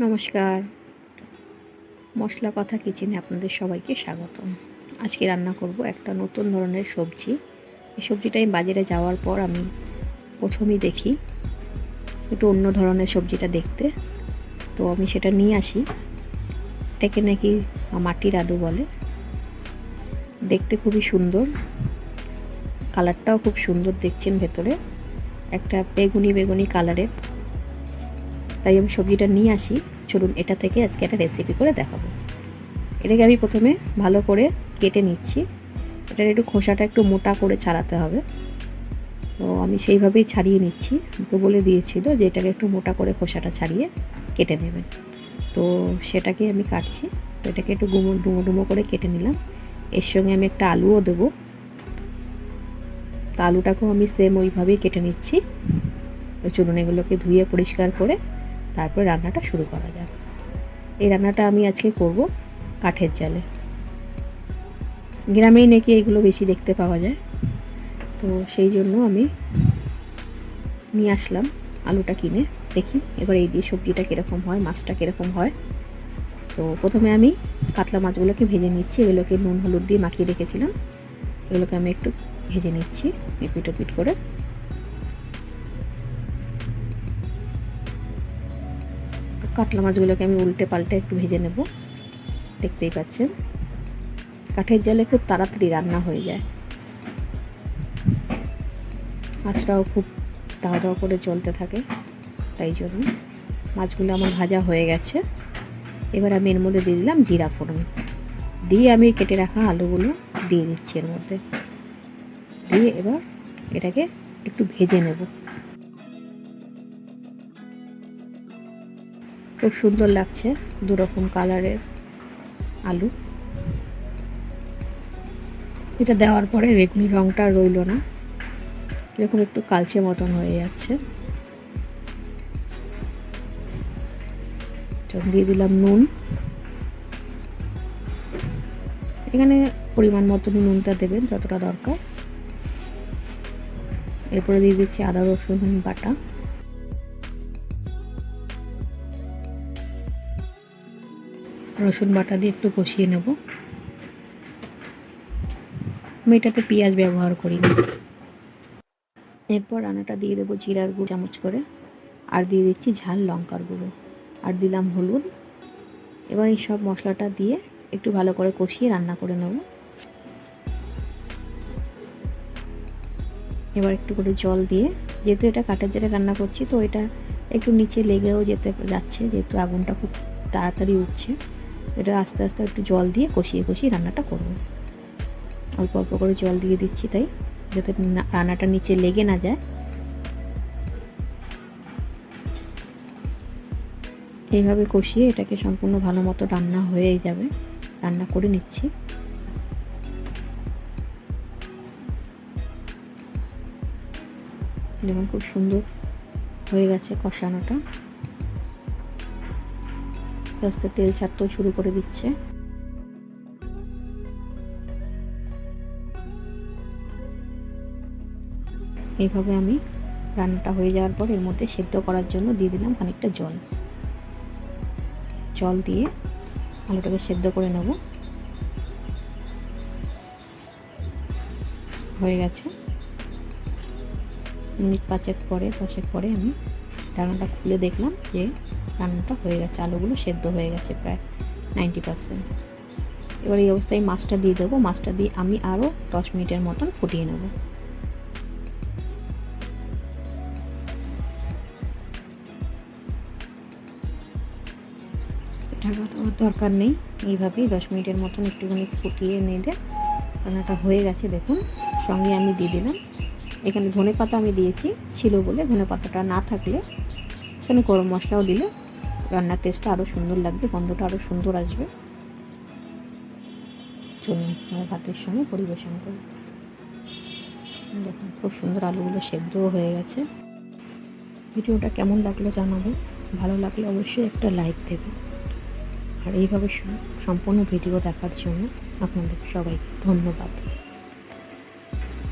নমস্কার, মশলা কথা কিচেনে আপনাদের সবাইকে স্বাগতম। আজকে রান্না করব একটা নতুন ধরনের সবজি। এই সবজিটা আমি বাজারে যাওয়ার পর আমি প্রথমেই দেখি একটু অন্য ধরনের সবজিটা দেখতে, তো আমি সেটা নিয়ে আসি। এটাকে নাকি মাটির আলু বলে। দেখতে খুবই সুন্দর, কালারটাও খুব সুন্দর দেখছেন, ভেতরে একটা বেগুনি বেগুনি কালারের। তাই আমি সবজিটা নিয়ে আসি। চলুন এটা থেকে আজকে একটা রেসিপি করে দেখাবো। এটাকে আমি প্রথমে ভালো করে কেটে নিচ্ছি। এটার একটু খোসাটা একটু মোটা করে ছাড়াতে হবে, তো আমি সেইভাবেই ছাড়িয়ে নিচ্ছি। তো বলে দিয়েছিল যে এটাকে একটু মোটা করে খোসাটা ছাড়িয়ে কেটে নেবেন, তো সেটাকে আমি কাটছি। তো এটাকে একটু ডুমো ডুমো করে কেটে নিলাম। এর সঙ্গে আমি একটা আলুও দেবো, তো আলুটাকেও আমি সেম ওইভাবেই কেটে নিচ্ছি। তো চলুন এগুলোকে ধুয়ে পরিষ্কার করে তারপর রান্নাটা শুরু করা যাক। এই রান্নাটা আমি আজকে করব কাঠের জালে। গ্রামেই নাকি এগুলো বেশি দেখতে পাওয়া যায়, তো সেই জন্য আমি নিয়ে আসলাম আলুটা কিনে। দেখি এবার এই দিয়ে সবজিটা কীরকম হয়, মাছটা কীরকম হয়। তো প্রথমে আমি কাতলা মাছগুলোকে ভেজে নিচ্ছি। এগুলোকে নুন হলুদ দিয়ে মাখিয়ে রেখেছিলাম, এগুলোকে আমি একটু ভেজে নিচ্ছি এপিট ওপিট করে। কাতলা মাছগুলোকে আমি উল্টে পাল্টে একটু ভেজে নেব। দেখতেই পাচ্ছেন কাঠের জালে খুব তাড়াতাড়ি রান্না হয়ে যায়, মাছটাও খুব দাওয়া দাওয়া করে চলতে থাকে। তাই জন্য মাছগুলো আমার ভাজা হয়ে গেছে। এবার আমি এর মধ্যে দিয়ে দিলাম জিরা ফোড়ন, দিয়ে আমি কেটে রাখা আলুগুলো দিয়ে দিচ্ছি এর মধ্যে, দিয়ে এবার এটাকে একটু ভেজে নেব। খুব সুন্দর লাগছে দুরকম কালারের আলু। এটা দেওয়ার পরে বেগুনি রঙটা রইল না, এরকম একটু কালচে মতন হয়ে যাচ্ছে। দিয়ে দিলাম নুন, এখানে পরিমাণ মতনই নুনটা দেবেন যতটা দরকার। এরপরে দিয়ে দিচ্ছি আদা রসুন বাটা, রসুন বাটা দিয়ে একটু কষিয়ে নেব। আমি এটাতে পেঁয়াজ ব্যবহার করি না। এরপর রান্নাটা দিয়ে দেবো জিরার গুঁড়ো চামচ করে, আর দিয়ে দিচ্ছি ঝাল লঙ্কার গুঁড়ো, আর দিলাম হলুদ। এবার এই সব মশলাটা দিয়ে একটু ভালো করে কষিয়ে রান্না করে নেব। এবার একটু করে জল দিয়ে, যেহেতু এটা কাঠের জালে রান্না করছি, তো এটা একটু নিচে লেগেও যেতে যাচ্ছে, যেহেতু আগুনটা খুব তাড়াতাড়ি উঠছে। এটা আস্তে আস্তে একটু জল দিয়ে কষিয়ে কষিয়ে রান্নাটা করব। অল্প অল্প করে জল দিয়ে দিচ্ছি, তাই যাতে রান্নাটা নিচে লেগে না যায়। এইভাবে কষিয়ে এটাকে সম্পূর্ণ ভালো মতো রান্না হয়ে যাবে। রান্না করে নিচ্ছি। যেমন খুব সুন্দর হয়ে গেছে কষানোটা, আস্তে আস্তে তেল ছাড়তেও শুরু করে দিচ্ছে। এইভাবে আমি রান্নাটা হয়ে যাওয়ার পর এর মধ্যে সেদ্ধ করার জন্য দিয়ে দিলাম খানিকটা জল। জল দিয়ে আলুটাকে সেদ্ধ করে নেব। হয়ে গেছে। মিনিট পাঁচেক পরে আমি রান্নাটা খুলে দেখলাম যে রান্নাটা হয়ে গেছে, আলুগুলো সেদ্ধ হয়ে গেছে প্রায় 90%। এবার এই অবস্থায় মাছটা দিয়ে দেবো। মাছটা দিয়ে আমি আরও 10 মিনিটের মতন ফুটিয়ে নেব। ঢাকা দেওয়ার দরকার নেই, এইভাবেই 10 মিনিটের মতন একটুখানি ফুটিয়ে নিলে রান্নাটা হয়ে গেছে। দেখুন, সঙ্গে আমি দিয়ে দিলাম এখানে ধনেপাতা, আমি দিয়েছি ছিল বলে। ধনেপাতাটা না থাকলে এখানে গরম মশলাও দিলে রান্নার টেস্টটা আরও সুন্দর লাগবে, গন্ধটা আরও সুন্দর আসবে। চলুন আমার ভাতের সঙ্গে পরিবেশন করি। দেখুন খুব সুন্দর আলুগুলো সেদ্ধও হয়ে গেছে। ভিডিওটা কেমন লাগলো জানাবেন, ভালো লাগলে অবশ্যই একটা লাইক দেবেন। আর এইভাবে সম্পূর্ণ ভিডিও দেখার জন্য আপনাদের সবাইকে ধন্যবাদ।